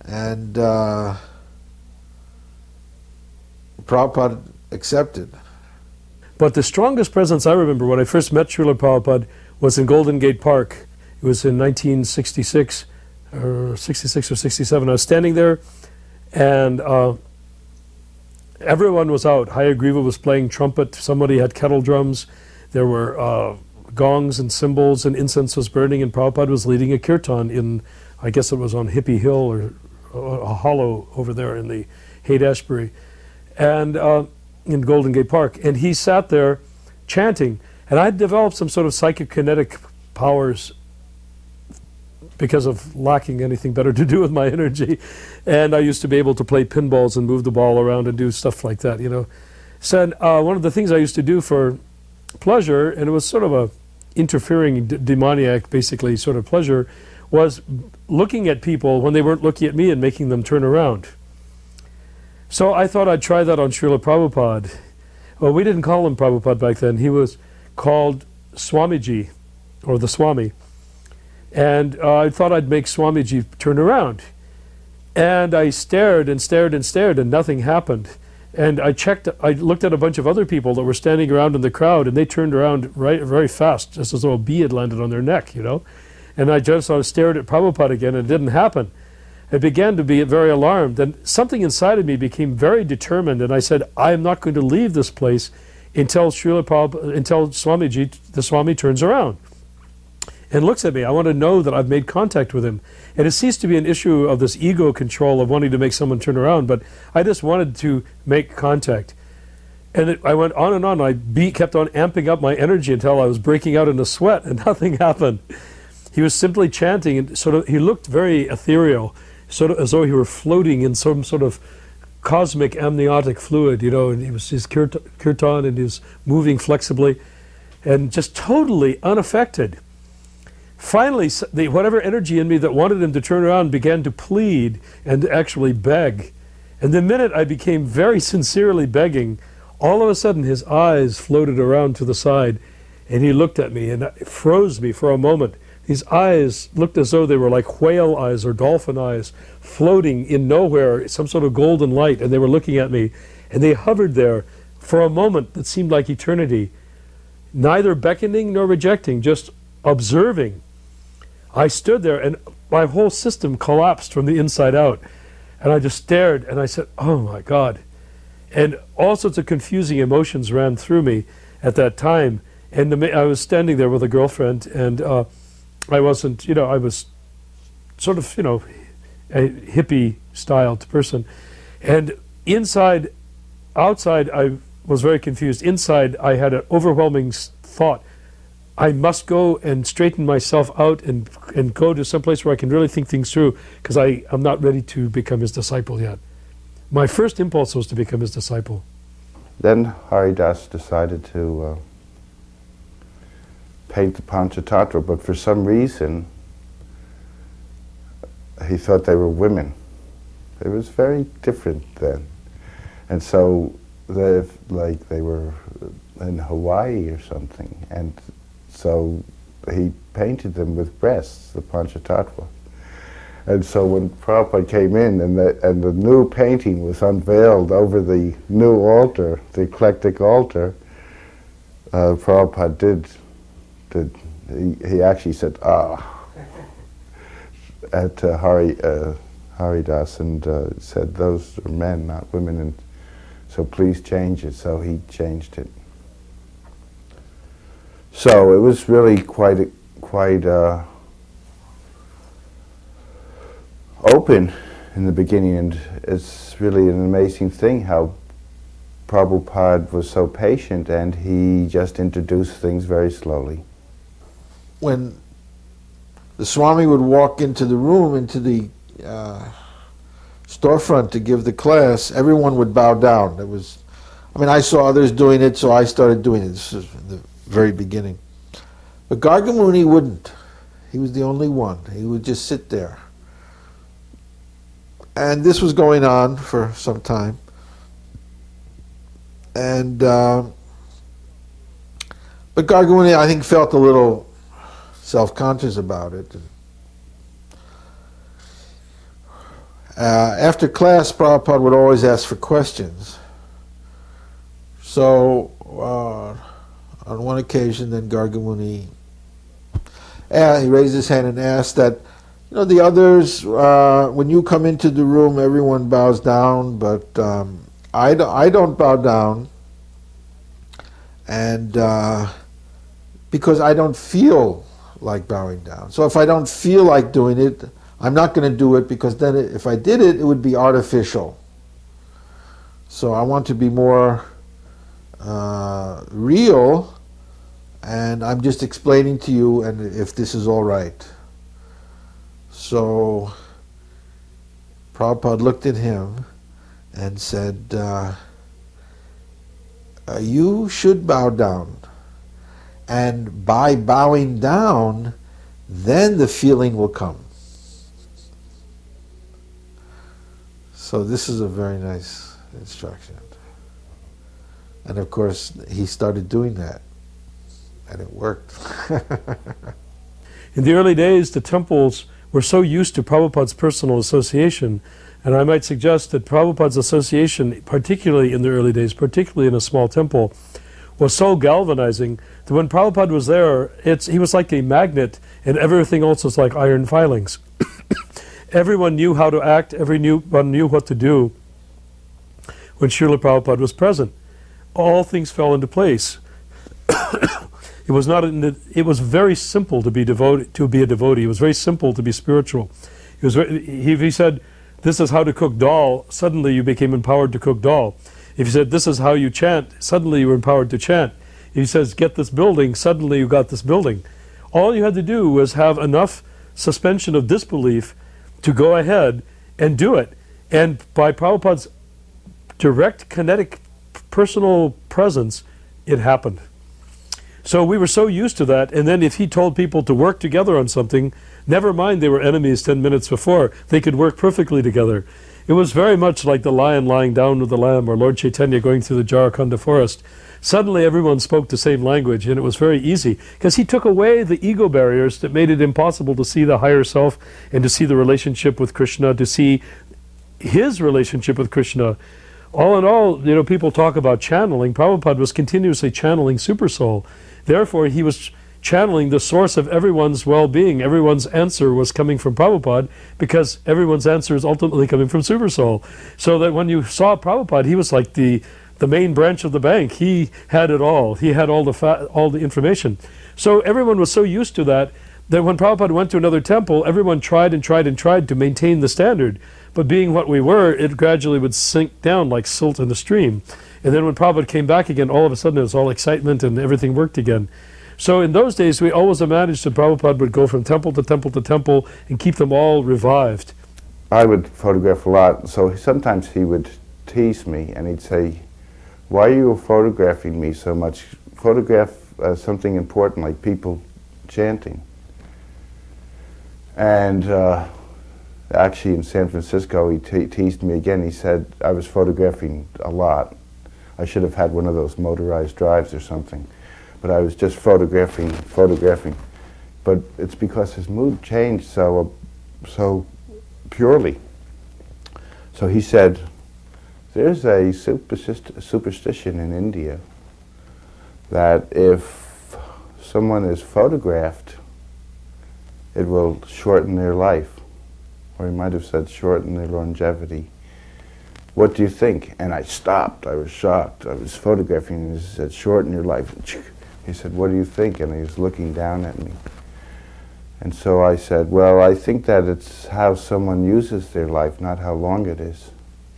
And Prabhupada accepted. But the strongest presence I remember when I first met Srila Prabhupada was in Golden Gate Park. It was in 1966 or 66 or 67. I was standing there, and everyone was out. Hayagriva was playing trumpet. Somebody had kettle drums. There were gongs and cymbals, and incense was burning, and Prabhupada was leading a kirtan in, I guess it was on Hippie Hill or a hollow over there in the Haight-Ashbury, and in Golden Gate Park. And he sat there chanting, and I developed some sort of psychokinetic powers because of lacking anything better to do with my energy. And I used to be able to play pinballs and move the ball around and do stuff like that, you know. So one of the things I used to do for pleasure, and it was sort of a interfering demoniac basically sort of pleasure, was looking at people when they weren't looking at me and making them turn around. So I thought I'd try that on Srila Prabhupada. Well, we didn't call him Prabhupada back then. He was called Swamiji, or the Swami. And I thought I'd make Swamiji turn around. And I stared and stared and stared, and nothing happened. And I looked at a bunch of other people that were standing around in the crowd, and they turned around very fast, just as though a bee had landed on their neck, you know. And I just stared at Prabhupada again, and it didn't happen. I began to be very alarmed, and something inside of me became very determined, and I said, I am not going to leave this place until until Swamiji, the Swami, turns around and looks at me. I want to know that I've made contact with him. And it ceased to be an issue of this ego control of wanting to make someone turn around, but I just wanted to make contact. And I went on and on. I kept on amping up my energy until I was breaking out in a sweat, and nothing happened. He was simply chanting, and he looked very ethereal, sort of as though he were floating in some sort of cosmic amniotic fluid, you know, and he was his kirtan, and he was moving flexibly and just totally unaffected. Finally, whatever energy in me that wanted him to turn around began to plead and actually beg. And the minute I became very sincerely begging, all of a sudden his eyes floated around to the side, and he looked at me, and it froze me for a moment. His eyes looked as though they were like whale eyes or dolphin eyes, floating in nowhere, some sort of golden light, and they were looking at me, and they hovered there for a moment that seemed like eternity, neither beckoning nor rejecting, just observing. I stood there, and my whole system collapsed from the inside out, and I just stared, and I said, oh my God. And all sorts of confusing emotions ran through me at that time, and I was standing there with a girlfriend, and I wasn't, you know, I was sort of, you know, a hippie-styled person. And outside, I was very confused. Inside, I had an overwhelming thought. I must go and straighten myself out and go to some place where I can really think things through, because I'm not ready to become his disciple yet. My first impulse was to become his disciple. Then Haridas decided to paint the Panchatattva, but for some reason he thought they were women. It was very different then. And so they were in Hawaii or something, and so he painted them with breasts, the Panchatattva. And so when Prabhupada came in and the new painting was unveiled over the new altar, the eclectic altar, Prabhupada he actually said, at Haridas, and said, those are men, not women, and so please change it. So he changed it. So it was really quite open in the beginning, and it's really an amazing thing how Prabhupada was so patient, and he just introduced things very slowly. When the Swami would walk into the room, into the storefront to give the class, everyone would bow down. I saw others doing it, so I started doing it. This is in the very beginning. But Gargamuni wouldn't. He was the only one. He would just sit there. And this was going on for some time. And but Gargamuni, I think, felt a little self-conscious about it. After class, Prabhupada would always ask for questions. So, on one occasion, then Gargamuni, he raised his hand and asked that, the others, when you come into the room, everyone bows down, but I don't bow down, and because I don't feel like bowing down. So if I don't feel like doing it, I'm not going to do it, because then if I did it, it would be artificial. So I want to be more real, and I'm just explaining to you, and if this is all right. So Prabhupada looked at him and said, you should bow down. And by bowing down, then the feeling will come. So this is a very nice instruction. And of course, he started doing that. And it worked. In the early days, the temples were so used to Prabhupada's personal association, and I might suggest that Prabhupada's association, particularly in the early days, particularly in a small temple, was so galvanizing that when Prabhupada was there, he was like a magnet, and everything else was like iron filings. Everyone knew how to act, everyone knew what to do when Srila Prabhupada was present. All things fell into place. It was very simple to be a devotee. It was very simple to be spiritual. If he said, this is how to cook dal, suddenly you became empowered to cook dal. If he said, this is how you chant, suddenly you were empowered to chant. If he says, get this building, suddenly you got this building. All you had to do was have enough suspension of disbelief to go ahead and do it. And by Prabhupada's direct kinetic personal presence, it happened. So we were so used to that, and then if he told people to work together on something, never mind they were enemies 10 minutes before, they could work perfectly together. It was very much like the lion lying down with the lamb, or Lord Chaitanya going through the Jharikhanda forest. Suddenly everyone spoke the same language, and it was very easy, because he took away the ego barriers that made it impossible to see the higher self, and to see the relationship with Krishna, to see his relationship with Krishna. All in all, people talk about channeling. Prabhupada was continuously channeling Supersoul. Therefore, he was channeling the source of everyone's well-being. Everyone's answer was coming from Prabhupada, because everyone's answer is ultimately coming from Supersoul. So that when you saw Prabhupada, he was like the main branch of the bank. He had it all. He had all the information. So everyone was so used to that when Prabhupada went to another temple, everyone tried and tried and tried to maintain the standard. But being what we were, it gradually would sink down like silt in a stream. And then when Prabhupada came back again, all of a sudden it was all excitement and everything worked again. So in those days, we always managed that Prabhupada would go from temple to temple to temple and keep them all revived. I would photograph a lot, so sometimes he would tease me and he'd say, why are you photographing me so much? Photograph something important like people chanting. And actually in San Francisco, he teased me again. He said I was photographing a lot. I should have had one of those motorized drives or something. But I was just photographing. But it's because his mood changed so purely. So he said, there's a superstition in India that if someone is photographed, it will shorten their life. Or he might have said shorten their longevity. What do you think? And I stopped. I was shocked. I was photographing and he said, shorten your life. He said, what do you think? And he was looking down at me. And so I said, well, I think that it's how someone uses their life, not how long it is.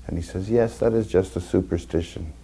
And he says, yes, that is just a superstition.